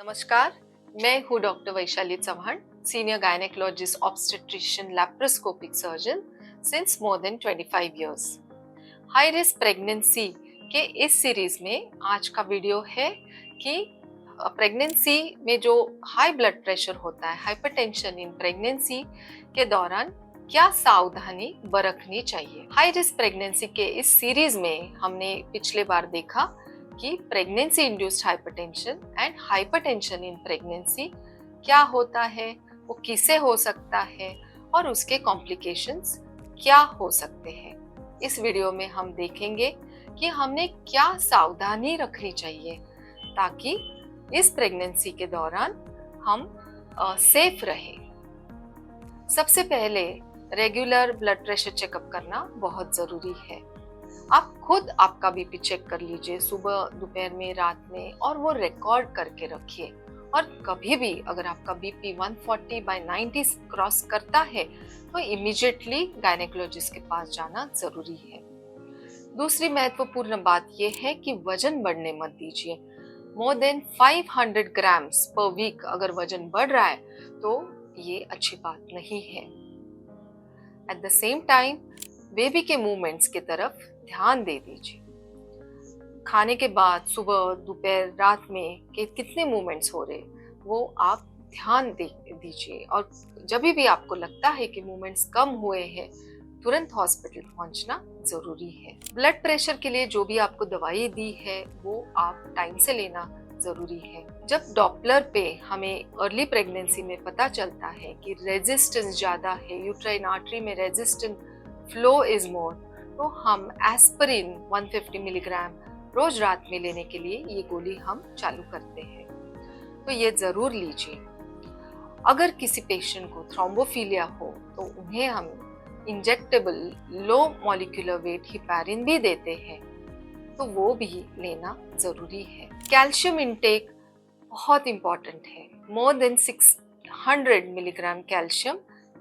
नमस्कार, मैं हूँ doctor Vaishali Chauhan, senior gynaecologist obstetrician laparoscopic surgeon since more than 25 years. High risk pregnancy के इस सीरीज में आज का वीडियो है कि प्रेगनेंसी में जो हाई ब्लड प्रेशर होता है, हाइपरटेंशन इन प्रेगनेंसी के दौरान क्या सावधानी बरतनी चाहिए। हाई रिस्क प्रेगनेंसी के इस सीरीज में हमने पिछले बार देखा कि pregnancy induced hypertension and hypertension in pregnancy क्या होता है, वो किसे हो सकता है और उसके कॉम्प्लिकेशंस क्या हो सकते हैं। इस वीडियो में हम देखेंगे कि हमने क्या सावधानी रखनी चाहिए ताकि इस प्रेगनेंसी के दौरान हम सेफ रहें। सबसे पहले रेगुलर ब्लड प्रेशर चेकअप करना बहुत ज़रूरी है। आप खुद आपका बीपी चेक कर लीजिए सुबह, दोपहर में, रात में, और वो रिकॉर्ड करके रखिए। और कभी भी अगर आपका बीपी 140/90 क्रॉस करता है तो इमीडिएटली गायनेकोलॉजिस्ट के पास जाना जरूरी है। दूसरी महत्वपूर्ण बात यह है कि वजन बढ़ने मत दीजिए। More than 500 grams per week अगर वजन बढ़ रहा है तो ये अच्छी बात नहीं है। At the same time baby के मूवमेंट्स की तरफ ध्यान दे दीजिए। खाने के बाद सुबह, दोपहर, रात में के कितने मूवमेंट्स हो रहे वो आप ध्यान दीजिए। और जब भी आपको लगता है कि मूवमेंट्स कम हुए हैं तुरंत हॉस्पिटल पहुंचना जरूरी है। ब्लड प्रेशर के लिए जो भी आपको दवाई दी है वो आप टाइम से लेना जरूरी है। जब डॉपलर पे हमें अर्ली प्रेगनेंसी में पता चलता है कि रेजिस्टेंस ज्यादा है, यूट्राइन आर्टरी में रेजिस्टेंस फ्लो इज मोर, तो हम एस्पिरिन 150 मिलीग्राम रोज रात में लेने के लिए ये गोली हम चालू करते हैं, तो ये जरूर लीजिए। अगर किसी पेशेंट को थ्रोम्बोफिलिया हो तो उन्हें हम injectable low molecular weight heparin भी देते हैं, तो वो भी लेना जरूरी है। कैल्शियम इंटेक बहुत इंपॉर्टेंट है। मोर देन 600 मिलीग्राम कैल्शियम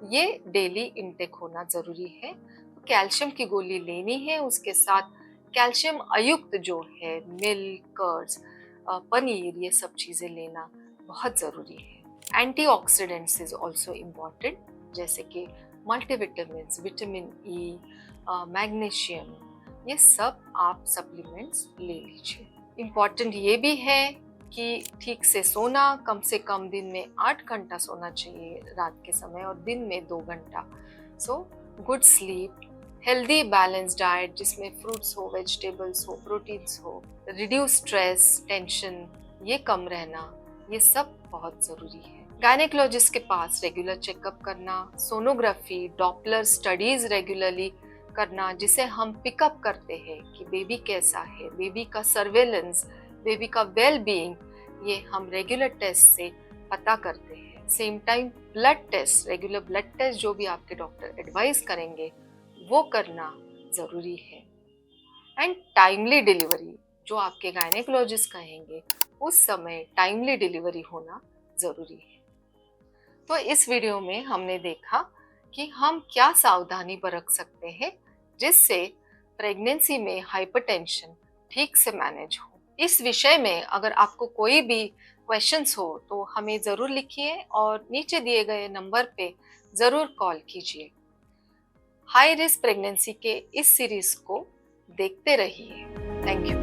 ये डेली इंटेक होना जरूरी है। तो कैल्शियम की गोली लेनी है, उसके साथ कैल्शियम अयुक्त जो है मिल्क, कर्ड्स, पनीर, ये सब चीजें लेना बहुत जरूरी है। एंटीऑक्सीडेंट्स इज ऑल्सो इम्पॉर्टेंट, जैसे कि मल्टीविटामिन्स, विटामिन ई, मैग्नीशियम, ये सब आप सप्लीमेंट्स ले लीजिए। इम्पॉर्टेंट ये भी है कि ठीक से सोना, कम से कम दिन में 8 घंटा सोना चाहिए रात के समय और दिन में 2 घंटा। So good sleep, healthy balance diet जिसमें फ्रूट्स हो, वेजिटेबल्स हो, प्रोटीन्स हो, रिड्यूस स्ट्रेस, टेंशन, ये कम रहना, ये सब बहुत जरूरी है। गायनेकोलॉजिस्ट के पास रेगुलर चेकअप करना, सोनोग्राफी, डॉपलर स्टडीज रेगुलरली करना, जिसे हम पिकअप करते हैं कि बेबी कैसा है, बेबी का सर्वेलेंस, बेबी का वेल बीइंग, ये हम रेगुलर टेस्ट से पता करते हैं। Same time blood test, regular blood test जो भी आपके डॉक्टर एडवाइस करेंगे वो करना जरूरी है। एंड टाइमली डिलीवरी, जो आपके गायनेकोलॉजिस्ट कहेंगे उस समय टाइमली डिलीवरी होना जरूरी है। तो इस वीडियो में हमने देखा कि हम क्या सावधानी बरत सकते हैं जिससे प्रेगनेंसी में हाइपरटेंशन ठीक से मैनेज हो। इस विषय में अगर आपको कोई भी क्वेश्चंस हो तो हमें ज़रूर लिखिए और नीचे दिए गए नंबर पे ज़रूर कॉल कीजिए। हाई रिस्क प्रेगनेंसी के इस सीरीज को देखते रहिए। Thank you.